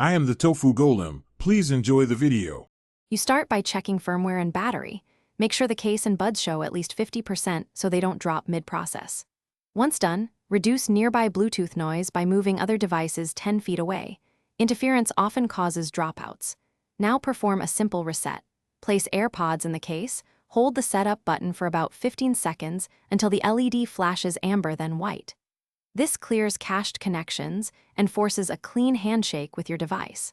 I am the Tofu Golem. Please enjoy the video. You start by checking firmware and battery. Make sure the case and buds show at least 50% so they don't drop mid-process. Once done, reduce nearby Bluetooth noise by moving other devices 10 feet away. Interference often causes dropouts. Now perform a simple reset. Place Airpods in the case, hold the setup button for about 15 seconds until the LED flashes amber then white. This clears cached connections and forces a clean handshake with your device.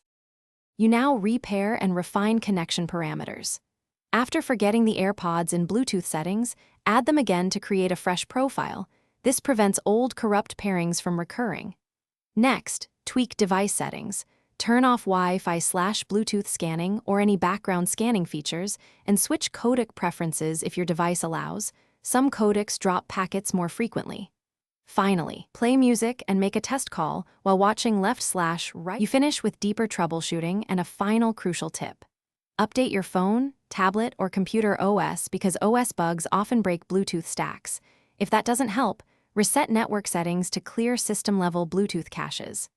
You now repair and refine connection parameters. After forgetting the Airpods in Bluetooth settings, add them again to create a fresh profile. This prevents old corrupt pairings from recurring. Next, tweak device settings. Turn off Wi-Fi/Bluetooth scanning or any background scanning features, and switch codec preferences if your device allows. Some codecs drop packets more frequently. Finally, play music and make a test call while watching left/right. You finish with deeper troubleshooting and a final crucial tip. Update your phone, tablet, or computer OS because OS bugs often break Bluetooth stacks. If that doesn't help, reset network settings to clear system-level Bluetooth caches.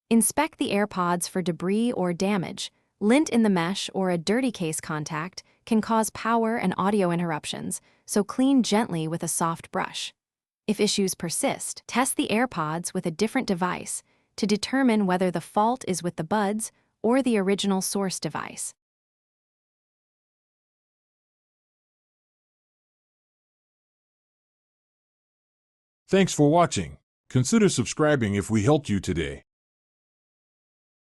Inspect the Airpods for debris or damage. Lint in the mesh or a dirty case contact can cause power and audio interruptions, so clean gently with a soft brush. If issues persist, test the Airpods with a different device to determine whether the fault is with the buds or the original source device. Thanks for watching. Consider subscribing if we helped you today.